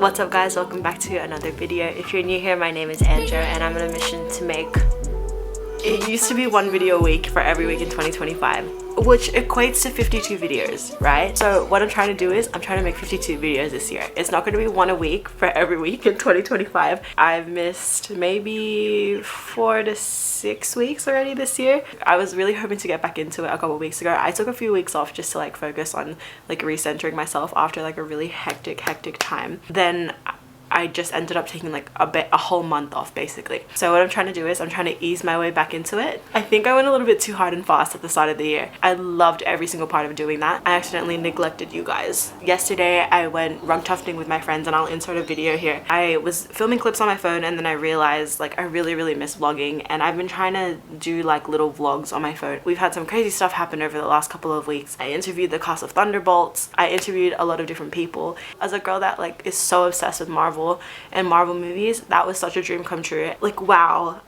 What's up guys, welcome back to another video. If you're new here, my name is Anjo and I'm on a mission to make, it used to be one video a week for every week in 2025, which equates to 52 videos, right? So what I'm trying to do is I'm trying to make 52 videos this year. It's not going to be one a week for every week in 2025. I've missed maybe 4 to 6 weeks already this year. I was really hoping to get back into it a couple weeks ago. I took a few weeks off just to like focus on like recentering myself after like a really hectic time. Then I just ended up taking like a whole month off basically. So what I'm trying to do is I'm trying to ease my way back into it. I think I went a little bit too hard and fast at the start of the year. I loved every single part of doing that. I accidentally neglected you guys. Yesterday I went rug tufting with my friends and I'll insert a video here. I was filming clips on my phone and then I realized like I really miss vlogging, and I've been trying to do like little vlogs on my phone. We've had some crazy stuff happen over the last couple of weeks. I interviewed the cast of Thunderbolts. I interviewed a lot of different people. As a girl that like is so obsessed with Marvel and Marvel movies, that was such a dream come true. Like wow,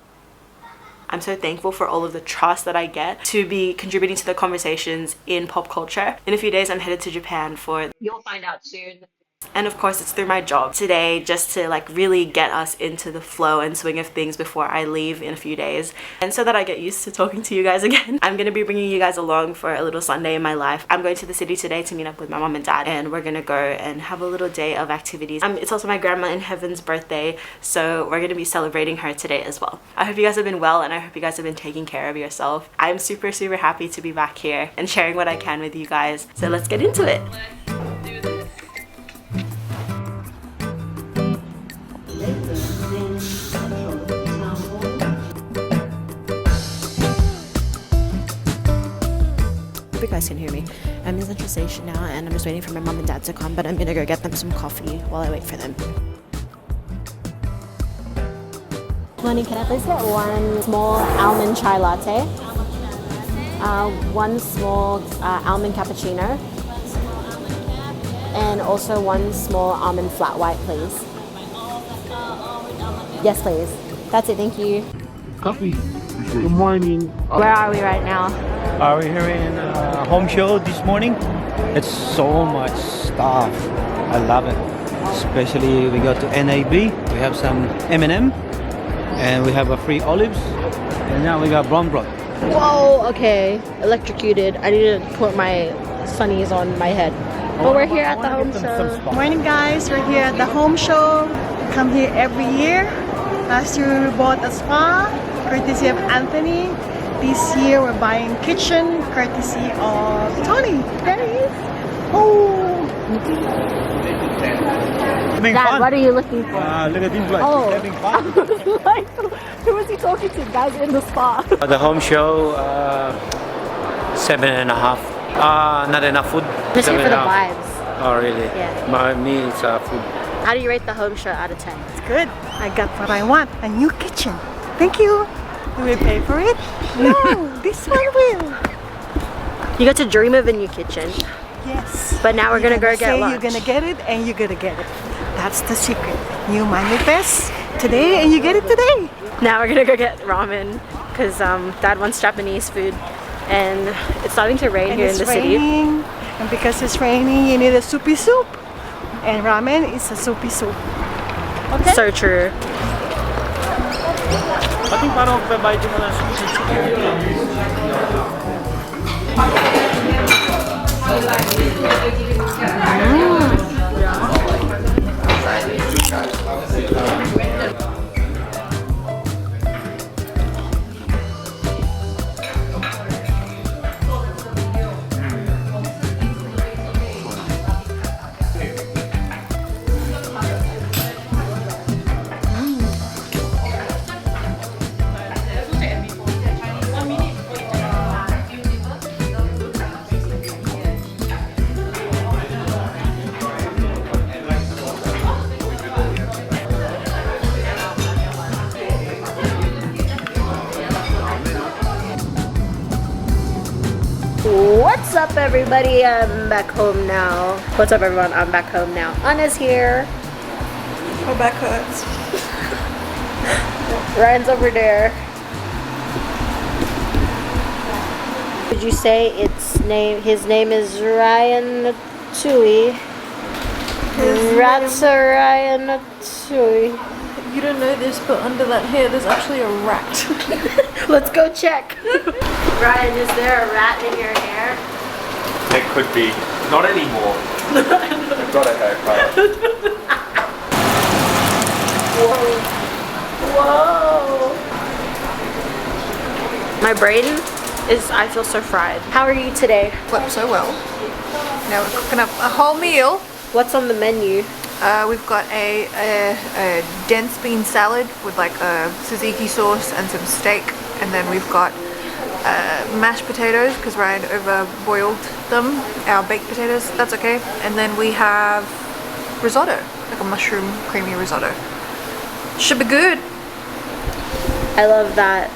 I'm so thankful for all of the trust that I get to be contributing to the conversations in pop culture. In a few days I'm headed to Japan for, you'll find out soon. And of course it's through my job today, just to like really get us into the flow and swing of things before I leave in a few days, and so that I get used to talking to you guys again. I'm gonna be bringing you guys along for a little Sunday in my life. I'm going to the city today to meet up with my mom and dad, and we're gonna go and have a little day of activities. It's also my grandma in heaven's birthday, so we're gonna be celebrating her today as well. I hope you guys have been well and I hope you guys have been taking care of yourself. I'm super happy to be back here and sharing what I can with you guys, so let's get into it. Hope you guys can hear me. I'm in Central Station now and I'm just waiting for my mom and dad to come, but I'm gonna go get them some coffee while I wait for them. Money, can I please get one small almond chai latte? One small almond cappuccino, and also one small almond flat white, please. Yes, please. That's it, thank you. Coffee. Good morning. Where are we right now? We're here in home show this morning. It's so much stuff. I love it. Especially we go to NAB. We have some M&M, and we have a free olives, and now we got brown bread. Whoa, okay. Electrocuted. I need to put my sunnies on my head. But we're here at the home show. Morning guys, we're here at the home show. Come here every year. Last year we bought a spa, courtesy of Anthony. This year we're buying kitchen, courtesy of Tony. There he is. Oh! Dad, what are you looking for? Look at these guys. Oh. Having fun. Like, who was he talking to? Guys in the spa. The home show, 7.5. Not enough food. Just here for the vibes. Oh really? Yeah. My me it's food. How do you rate the home show out of 10? It's good. I got what I want, a new kitchen. Thank you. Will we pay for it? No, this one will. You got to dream of a new kitchen. Yes. But now we're gonna go get lunch. You're gonna get it and you're gonna get it. That's the secret. You manifest today and you get it today. Now we're gonna go get ramen because Dad wants Japanese food, and it's starting to rain here in the city. And because it's raining, you need a soupy soup. And ramen is a soupy soup. Okay? So true. I think parang provide mo na chicken. What's up everybody? I'm back home now. What's up everyone? I'm back home now. Anna's here. My back hurts. Ryan's over there. Would you say his name is Ryan Tui? Ratsarayanatui. You don't know this, but under that hair there's actually a rat. Let's go check. Ryan, is there a rat in your hair? It could be. Not anymore. I've got a haircut. Whoa. Whoa. My brain is, I feel so fried. How are you today? Slept so well. Now we're cooking up a whole meal. What's on the menu? We've got a dense bean salad with like a tzatziki sauce and some steak, and then we've got mashed potatoes because Ryan overboiled them, our baked potatoes. That's okay. And then we have risotto, like a mushroom creamy risotto. Should be good. I love that.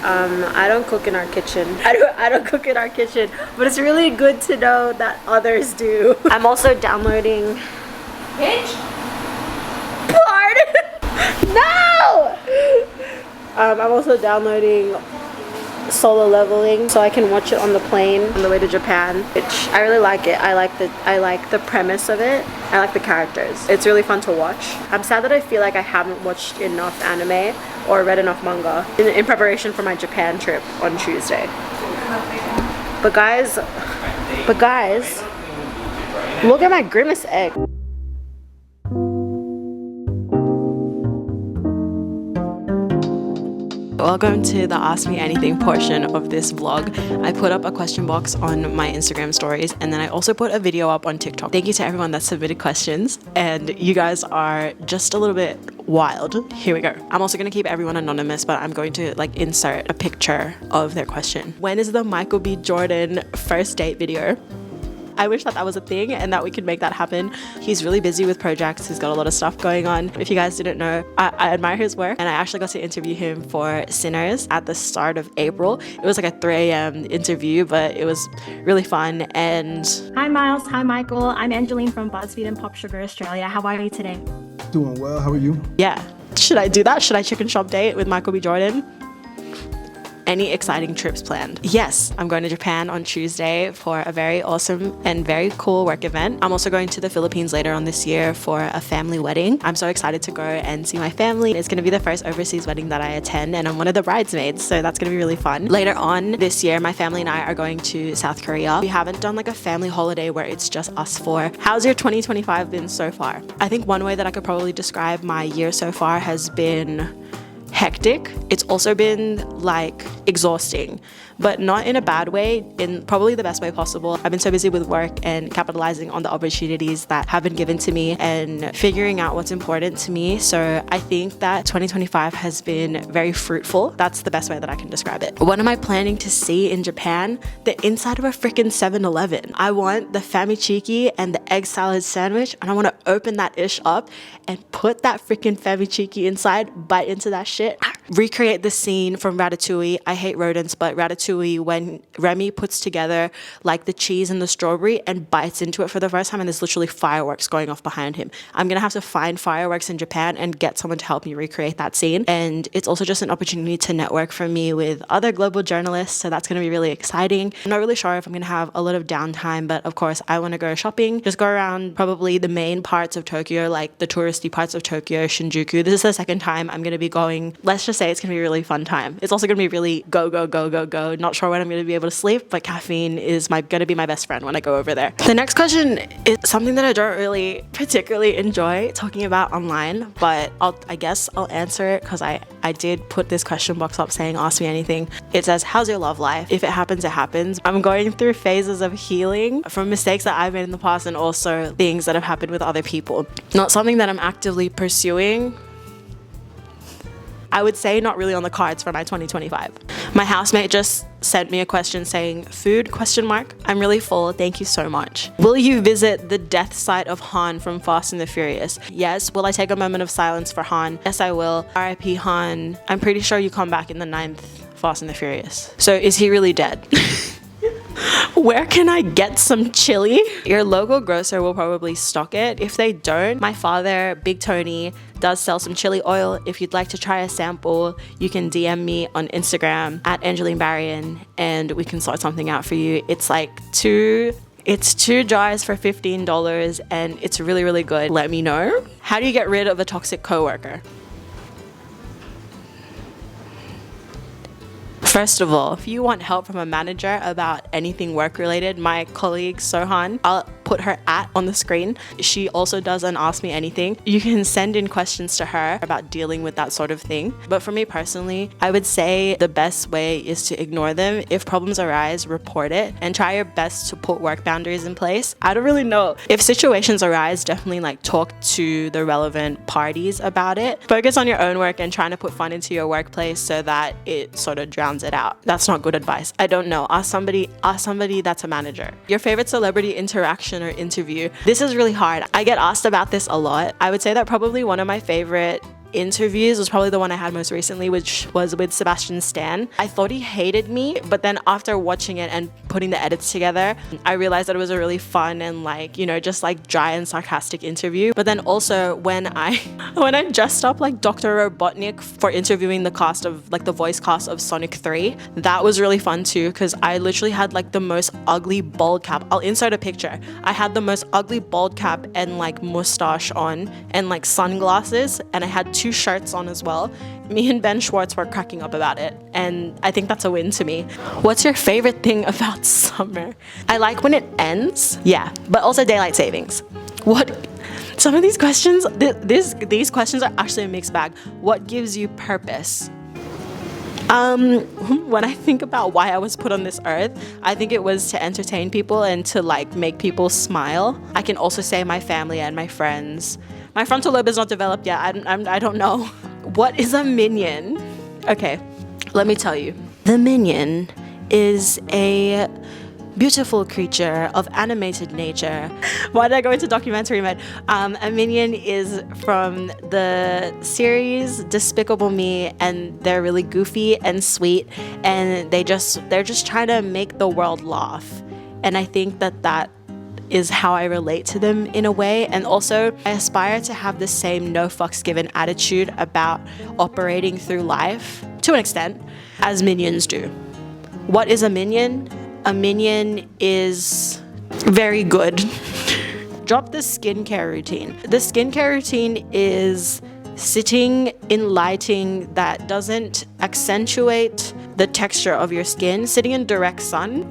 I don't cook in our kitchen. I don't cook in our kitchen, but it's really good to know that others do. I'm also downloading. Hitch? Pardon? No! I'm also downloading Solo Leveling so I can watch it on the plane on the way to Japan, which I really like it. I like the premise of it. I like the characters. It's really fun to watch. I'm sad that I feel like I haven't watched enough anime or read enough manga in preparation for my Japan trip on Tuesday. But guys, look at my grimace egg. Welcome to the Ask Me Anything portion of this vlog. I put up a question box on my Instagram stories, and then I also put a video up on TikTok. Thank you to everyone that submitted questions, and you guys are just a little bit wild. Here we go. I'm also gonna keep everyone anonymous, but I'm going to like insert a picture of their question. When is the Michael B. Jordan first date video? I wish that was a thing and that we could make that happen. He's really busy with projects. He's got a lot of stuff going on. If you guys didn't know, I admire his work, and I actually got to interview him for Sinners at the start of April. It was like a 3 a.m. interview, but it was really fun. And hi Miles, hi Michael. I'm Angeline from BuzzFeed and Pop Sugar Australia. How are you today? Doing well. How are you? yeah, should I do that? Should I chicken shop date with Michael B. Jordan? Any exciting trips planned? Yes, I'm going to Japan on Tuesday for a very awesome and very cool work event. I'm also going to the Philippines later on this year for a family wedding. I'm so excited to go and see my family. It's going to be the first overseas wedding that I attend, and I'm one of the bridesmaids, so that's going to be really fun. Later on this year, my family and I are going to South Korea. We haven't done like a family holiday where it's just us four. How's your 2025 been so far? I think one way that I could probably describe my year so far has been hectic. It's also been like exhausting, but not in a bad way, in probably the best way possible. I've been so busy with work and capitalizing on the opportunities that have been given to me and figuring out what's important to me. So I think that 2025 has been very fruitful. That's the best way that I can describe it. What am I planning to see in Japan? The inside of a freaking 7-Eleven. I want the famichiki and the egg salad sandwich, and I want to open that ish up and put that freaking famichiki inside, bite into that shit. Recreate the scene from Ratatouille. I hate rodents, but Ratatouille, when Remy puts together like the cheese and the strawberry and bites into it for the first time, and there's literally fireworks going off behind him. I'm gonna have to find fireworks in Japan and get someone to help me recreate that scene. And it's also just an opportunity to network for me with other global journalists, so that's gonna be really exciting. I'm not really sure if I'm gonna have a lot of downtime, but of course I want to go shopping, just go around probably the main parts of Tokyo, like the touristy parts of Tokyo, Shinjuku. This is the second time I'm gonna be going. Let's just say it's gonna be a really fun time. It's also gonna be really go. Not sure when I'm gonna be able to sleep, but caffeine is gonna be my best friend when I go over there. The next question is something that I don't really particularly enjoy talking about online, but I guess I'll answer it because I did put this question box up saying ask me anything. It says, how's your love life? If it happens, it happens. I'm going through phases of healing from mistakes that I've made in the past and also things that have happened with other people. Not something that I'm actively pursuing. I would say not really on the cards for my 2025. My housemate just sent me a question saying, food, ? I'm really full, thank you so much. Will you visit the death site of Han from Fast and the Furious? Yes. Will I take a moment of silence for Han? Yes, I will. R.I.P. Han. I'm pretty sure you come back in the 9th Fast and the Furious. So is he really dead? Where can I get some chili? Your local grocer will probably stock it. If they don't, my father, Big Tony, does sell some chili oil. If you'd like to try a sample, you can DM me on Instagram at Angeline Barrion and we can sort something out for you. It's like $2 It's 2 jars for $15 and it's really, really good. Let me know. How do you get rid of a toxic coworker? First of all, if you want help from a manager about anything work related, my colleague Sohan, I'll put her on the screen. She also does an Ask Me Anything. You can send in questions to her about dealing with that sort of thing. But for me personally, I would say the best way is to ignore them. If problems arise, report it and try your best to put work boundaries in place. I don't really know. If situations arise, definitely like talk to the relevant parties about it. Focus on your own work and trying to put fun into your workplace so that it sort of drowns it out. That's not good advice. I don't know. Ask somebody that's a manager. Your favorite celebrity interaction or interview. This is really hard. I get asked about this a lot. I would say that probably one of my favorite interviews was probably the one I had most recently, which was with Sebastian Stan. I thought he hated me, but then after watching it and putting the edits together, I realized that it was a really fun and like, you know, just like dry and sarcastic interview. But then also when I dressed up like Dr. Robotnik for interviewing the cast of like the voice cast of Sonic 3, that was really fun too, because I literally had like the most ugly bald cap. I'll insert a picture. I had the most ugly bald cap and like mustache on and like sunglasses, and I had 2 shirts on as well. Me and Ben Schwartz were cracking up about it, and I think that's a win to me. What's your favorite thing about summer? I like when it ends, yeah, but also daylight savings. What? Some of these questions, these questions are actually a mixed bag. What gives you purpose? When I think about why I was put on this earth, I think it was to entertain people and to like make people smile. I can also say my family and my friends. My frontal lobe is not developed yet. I don't know. What is a minion? Okay, let me tell you. The minion is a beautiful creature of animated nature. Why did I go into documentary mode? A minion is from the series Despicable Me, and they're really goofy and sweet, and they're just trying to make the world laugh. And I think that is how I relate to them in a way. And also I aspire to have the same no fucks given attitude about operating through life to an extent as minions do. What is a minion? A minion is very good. Drop the skincare routine. The skincare routine is sitting in lighting that doesn't accentuate the texture of your skin. Sitting in direct sun,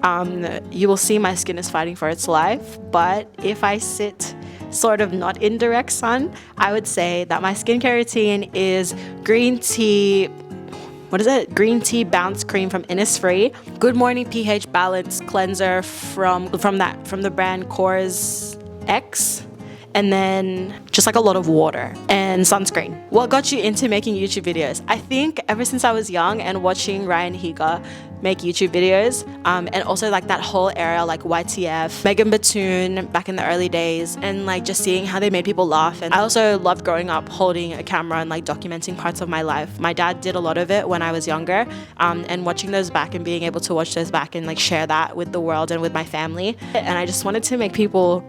you will see my skin is fighting for its life, but if I sit sort of not in direct sun, I would say that my skincare routine is green tea bounce cream from Innisfree, Good Morning pH Balance cleanser from the brand Kors X, and then just like a lot of water and sunscreen. What got you into making YouTube videos? I think ever since I was young and watching Ryan Higa make YouTube videos, and also like that whole era, like YTF, Megan Batoon back in the early days, and like just seeing how they made people laugh. And I also loved growing up holding a camera and like documenting parts of my life. My dad did a lot of it when I was younger, and watching those back and being able to watch those back and like share that with the world and with my family. And I just wanted to make people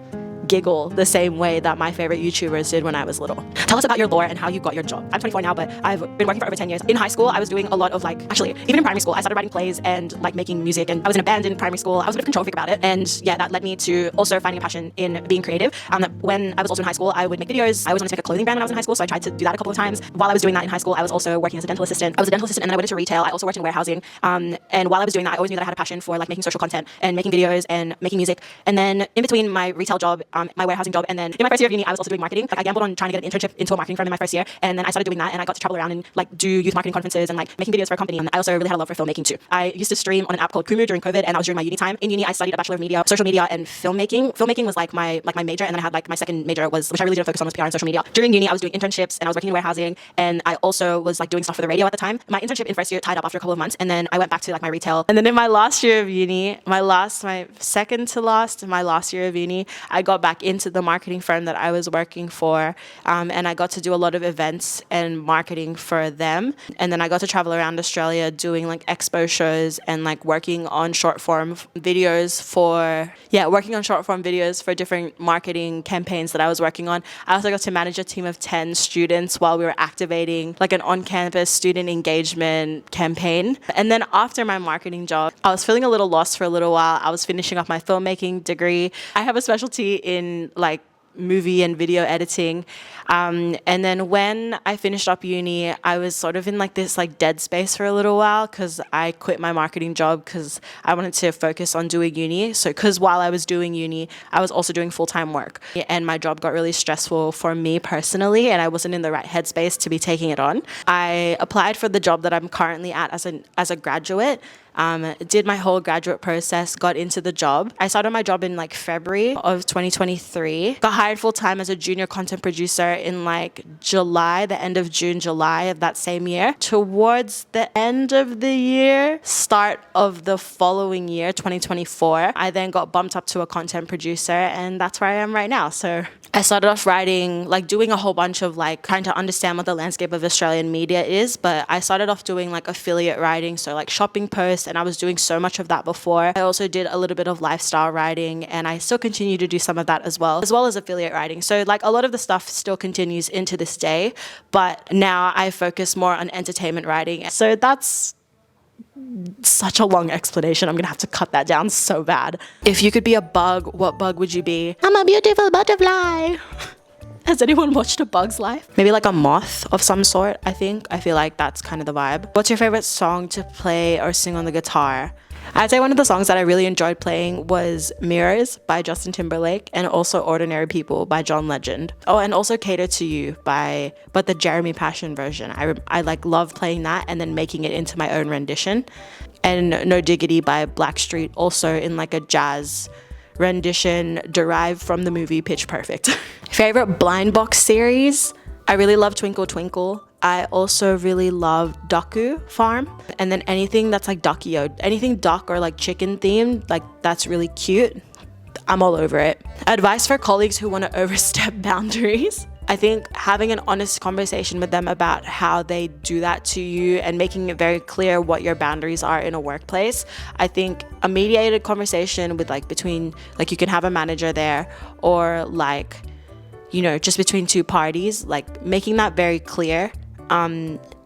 giggle the same way that my favorite YouTubers did when I was little. Tell us about your lore and how you got your job. I'm 24 now, but I've been working for over 10 years. In high school, I was doing a lot of like, actually, even in primary school, I started writing plays and like making music, and I was in a band in primary school. I was a bit of a control freak about it. And yeah, that led me to also finding a passion in being creative. When I was also in high school, I would make videos. I always wanted to make a clothing brand when I was in high school, so I tried to do that a couple of times. While I was doing that in high school, I was also working as a dental assistant. I was a dental assistant and then I went into retail. I also worked in warehousing. And while I was doing that, I always knew that I had a passion for like making social content and making videos and making music. And then in between my retail job, my warehousing job, and then in my first year of uni, I was also doing marketing. Like I gambled on trying to get an internship into a marketing firm in my first year, and then I started doing that, and I got to travel around and like do youth marketing conferences and like making videos for a company. And I also really had a love for filmmaking too. I used to stream on an app called Kumu during COVID, and that was during my uni time. In uni, I studied a Bachelor of Media, Social Media, and Filmmaking. Filmmaking was like my major, and then I had like my second major which I really did focus on was PR and social media. During uni, I was doing internships and I was working in warehousing, and I also was like doing stuff for the radio at the time. My internship in first year tied up after a couple of months, and then I went back to like my retail. And then in my last year of uni, my last year of uni, I got got back into the marketing firm that I was working for, and I got to do a lot of events and marketing for them. And then I got to travel around Australia doing like expo shows and like working on short form videos for different marketing campaigns that I was working on. I also got to manage a team of 10 students while we were activating like an on-campus student engagement campaign. And then after my marketing job, I was feeling a little lost for a little while. I was finishing off my filmmaking degree. I have a specialty in like movie and video editing, and then when I finished up uni, I was sort of in like this like dead space for a little while because I quit my marketing job because I wanted to focus on doing uni. So because while I was doing uni, I was also doing full-time work, and my job got really stressful for me personally, and I wasn't in the right headspace to be taking it on. I applied for the job that I'm currently at as a graduate. Did my whole graduate process, got into the job. I started my job in like February of 2023. Got hired full-time as a junior content producer in like July, the end of June, July of that same year. Towards the end of the year, start of the following year, 2024, I then got bumped up to a content producer, and that's where I am right now. So I started off writing, like doing a whole bunch of like trying to understand what the landscape of Australian media is, but I started off doing like affiliate writing, so like shopping posts, and I was doing so much of that before. I also did a little bit of lifestyle writing, and I still continue to do some of that as well as affiliate writing. So like a lot of the stuff still continues into this day, but now I focus more on entertainment writing. So that's such a long explanation. I'm gonna have to cut that down so bad. If you could be a bug, what bug would you be? I'm a beautiful butterfly. Has anyone watched A Bug's Life? Maybe like a moth of some sort, I think. I feel like that's kind of the vibe. What's your favorite song to play or sing on the guitar? I'd say one of the songs that I really enjoyed playing was Mirrors by Justin Timberlake, and also Ordinary People by John Legend. Oh, and also Cater to You but the Jeremy Passion version. I like love playing that and then making it into my own rendition. And No Diggity by Blackstreet, also in like a jazz rendition derived from the movie Pitch Perfect. Favorite blind box series? I really love Twinkle Twinkle. I also really love Ducku Farm, and then anything that's like duckio, anything duck or like chicken themed, like that's really cute. I'm all over it. Advice for colleagues who want to overstep boundaries. I think having an honest conversation with them about how they do that to you and making it very clear what your boundaries are in a workplace. I think a mediated conversation with like between, like you can have a manager there, or like, you know, just between two parties, like making that very clear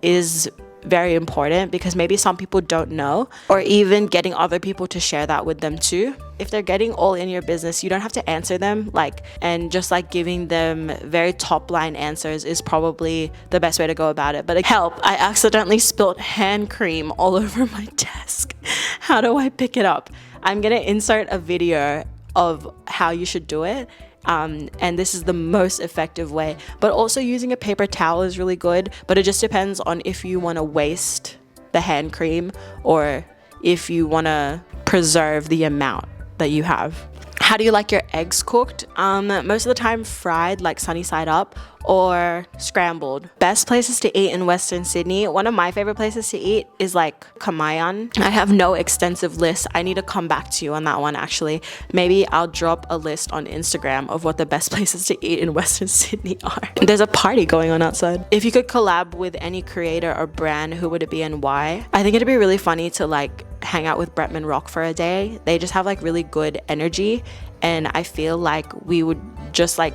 is very important, because maybe some people don't know, or even getting other people to share that with them too. If they're getting all in your business, you don't have to answer them, and just like giving them very top line answers is probably the best way to go about it. But help, I accidentally spilled hand cream all over my desk. How do I pick it up? I'm gonna insert a video of how you should do it. And this is the most effective way, but also using a paper towel is really good, but it just depends on if you want to waste the hand cream or if you want to preserve the amount that you have. How do you like your eggs cooked? Most of the time fried, like sunny side up, or scrambled. Best places to eat in Western Sydney. One of my favorite places to eat is like Kamayan. I have no extensive list. I need to come back to you on that one actually. Maybe I'll drop a list on Instagram of what the best places to eat in Western Sydney are. There's a party going on outside. If you could collab with any creator or brand, who would it be and why? I think it'd be really funny to like hang out with Bretman Rock for a day. They just have like really good energy, and I feel like we would just like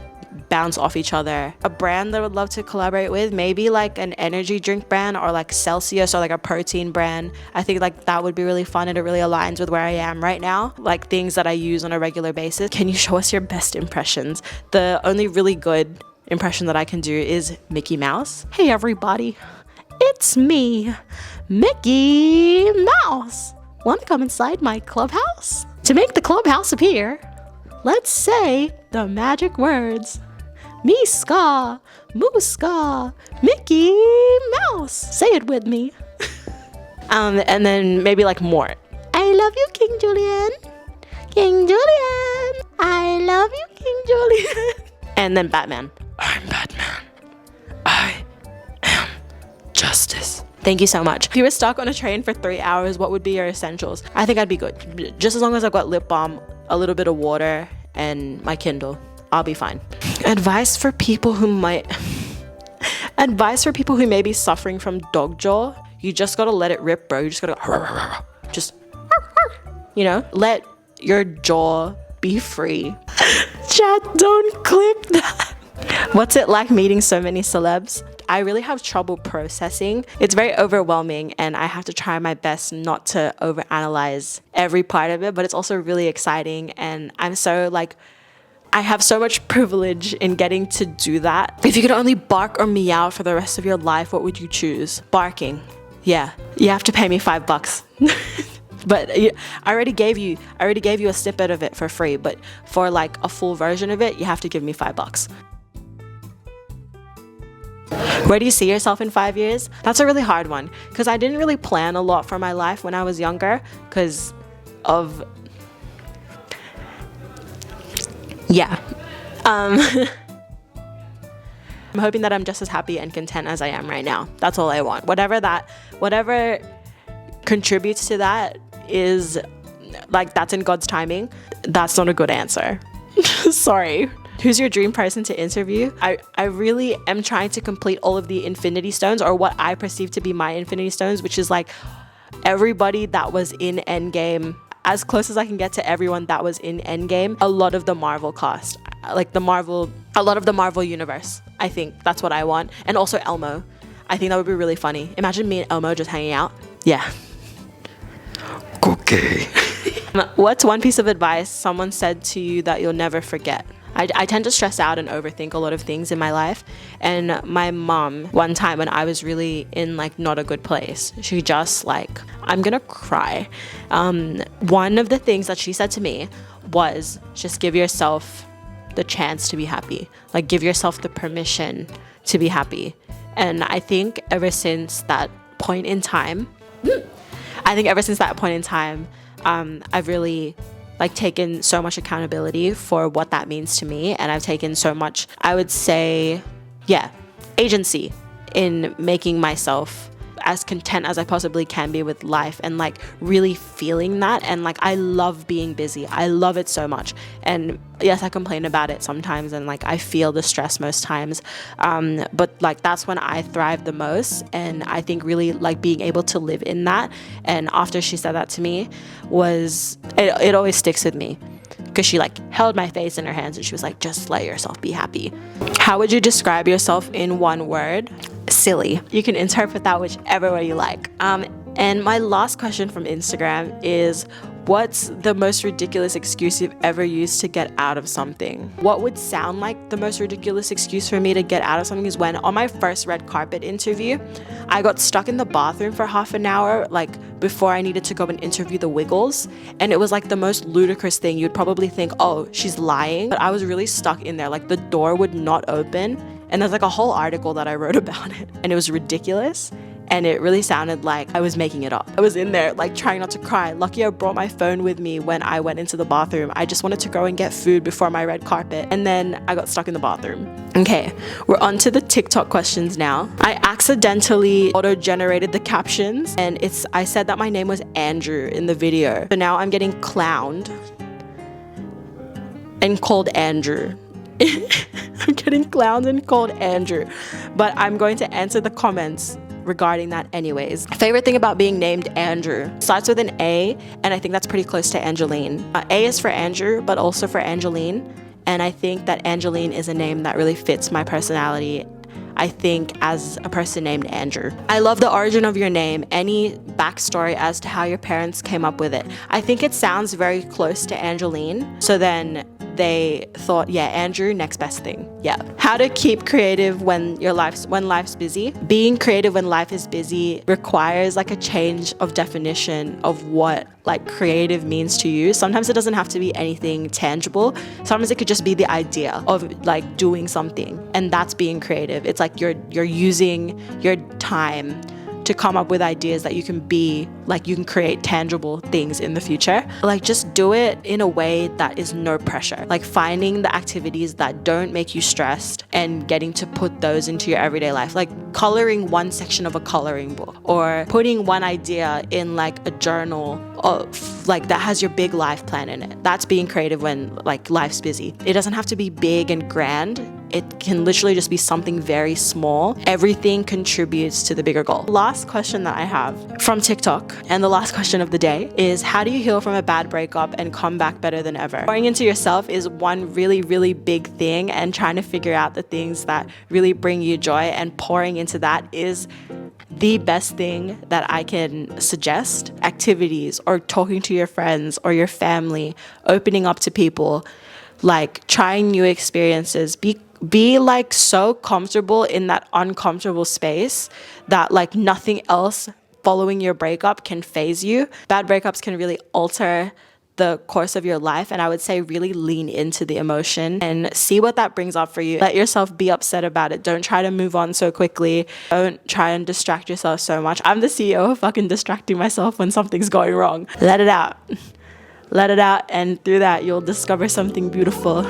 bounce off each other. A brand that I would love to collaborate with, maybe like an energy drink brand, or like Celsius, or like a protein brand. I think like that would be really fun, and it really aligns with where I am right now, like things that I use on a regular basis. Can you show us your best impressions? The only really good impression that I can do is Mickey Mouse. Hey everybody, it's me, Mickey Mouse. Want to come inside my clubhouse? To make the clubhouse appear, let's say the magic words. Miska, Muska, Mickey Mouse. Say it with me. And then maybe like more. I love you, King Julian. King Julian. I love you, King Julian. And then Batman. I'm Batman. I am justice. Thank you so much. If you were stuck on a train for 3 hours, what would be your essentials? I think I'd be good. Just as long as I've got lip balm, a little bit of water, and my Kindle. I'll be fine. Advice for people who may be suffering from dog jaw. You just gotta let it rip, bro. You just gotta just, you know, let your jaw be free. Chat, don't clip that. What's it like meeting so many celebs? I really have trouble processing. It's very overwhelming, and I have to try my best not to overanalyze every part of it, but it's also really exciting, and I'm so like, I have so much privilege in getting to do that. If you could only bark or meow for the rest of your life, what would you choose? Barking. Yeah, you have to pay me $5. But I already gave you a snippet of it for free, but for like a full version of it, you have to give me $5. Where do you see yourself in 5 years? That's a really hard one, because I didn't really plan a lot for my life when I was younger because of, yeah. I'm hoping that I'm just as happy and content as I am right now. That's all I want. Whatever contributes to that is like, that's in God's timing. That's not a good answer. Sorry. Who's your dream person to interview? I really am trying to complete all of the Infinity Stones, or what I perceive to be my Infinity Stones, which is like everybody that was in Endgame, as close as I can get to everyone that was in Endgame, a lot of the Marvel cast, like a lot of the Marvel universe. I think that's what I want. And also Elmo. I think that would be really funny. Imagine me and Elmo just hanging out. Yeah. Okay. What's one piece of advice someone said to you that you'll never forget? I tend to stress out and overthink a lot of things in my life, and my mom, one time when I was really in like not a good place, she just like, I'm gonna cry. One of the things that she said to me was, just give yourself the chance to be happy. Like, give yourself the permission to be happy. And I think ever since that point in time, I've really like taken so much accountability for what that means to me, and I've taken so much, I would say, yeah, agency in making myself as content as I possibly can be with life, and like really feeling that. And like, I love being busy. I love it so much. And yes, I complain about it sometimes, and like I feel the stress most times, but like that's when I thrive the most. And I think really like being able to live in that, and after she said that to me, was it always sticks with me, because she like held my face in her hands and she was like, just let yourself be happy. How would you describe yourself in one word? Silly. You can interpret that whichever way you like. And my last question from Instagram is, what's the most ridiculous excuse you've ever used to get out of something? What would sound like the most ridiculous excuse for me to get out of something is when on my first red carpet interview, I got stuck in the bathroom for half an hour, like before I needed to go and interview the Wiggles. And it was like the most ludicrous thing. You'd probably think, oh, she's lying. But I was really stuck in there. Like the door would not open. And there's like a whole article that I wrote about it. And it was ridiculous. And it really sounded like I was making it up. I was in there like trying not to cry. Lucky I brought my phone with me when I went into the bathroom. I just wanted to go and get food before my red carpet. And then I got stuck in the bathroom. Okay, we're on to the TikTok questions now. I accidentally auto-generated the captions, and I said that my name was Andrew in the video. So now I'm getting clowned and called Andrew. I'm getting clowned and called Andrew. But I'm going to answer the comments regarding that anyways. Favorite thing about being named Andrew. Starts with an A, and I think that's pretty close to Angeline. A is for Andrew, but also for Angeline. And I think that Angeline is a name that really fits my personality, I think, as a person named Andrew. I love the origin of your name. Any backstory as to how your parents came up with it? I think it sounds very close to Angeline. So then they thought, yeah, Andrew, next best thing. Yeah. How to keep creative when life's busy. Being creative when life is busy requires like a change of definition of what like creative means to you. Sometimes it doesn't have to be anything tangible. Sometimes it could just be the idea of like doing something, and that's being creative. It's like you're using your time to come up with ideas that you can create tangible things in the future. Like, just do it in a way that is no pressure. Like, finding the activities that don't make you stressed and getting to put those into your everyday life. Like coloring one section of a coloring book, or putting one idea in like a journal of like that has your big life plan in it. That's being creative when like life's busy. It doesn't have to be big and grand. It can literally just be something very small. Everything contributes to the bigger goal. Last question that I have from TikTok, and the last question of the day, is how do you heal from a bad breakup and come back better than ever? Pouring into yourself is one really, really big thing, and trying to figure out the things that really bring you joy and pouring into that is the best thing that I can suggest. Activities, or talking to your friends or your family, opening up to people, like trying new experiences. Be like so comfortable in that uncomfortable space that like nothing else following your breakup can phase you. Bad breakups can really alter the course of your life, and I would say really lean into the emotion and see what that brings up for you. Let yourself be upset about it. Don't try to move on so quickly. Don't try and distract yourself so much. I'm the CEO of fucking distracting myself when something's going wrong. Let it out. Let it out, and through that you'll discover something beautiful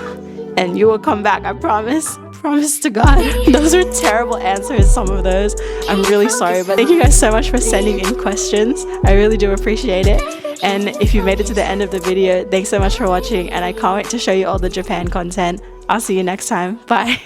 and you will come back, I promise. Promise to God. Those are terrible answers, some of those. I'm really sorry, but thank you guys so much for sending in questions. I really do appreciate it. And if you made it to the end of the video, thanks so much for watching, and I can't wait to show you all the Japan content. I'll see you next time. Bye.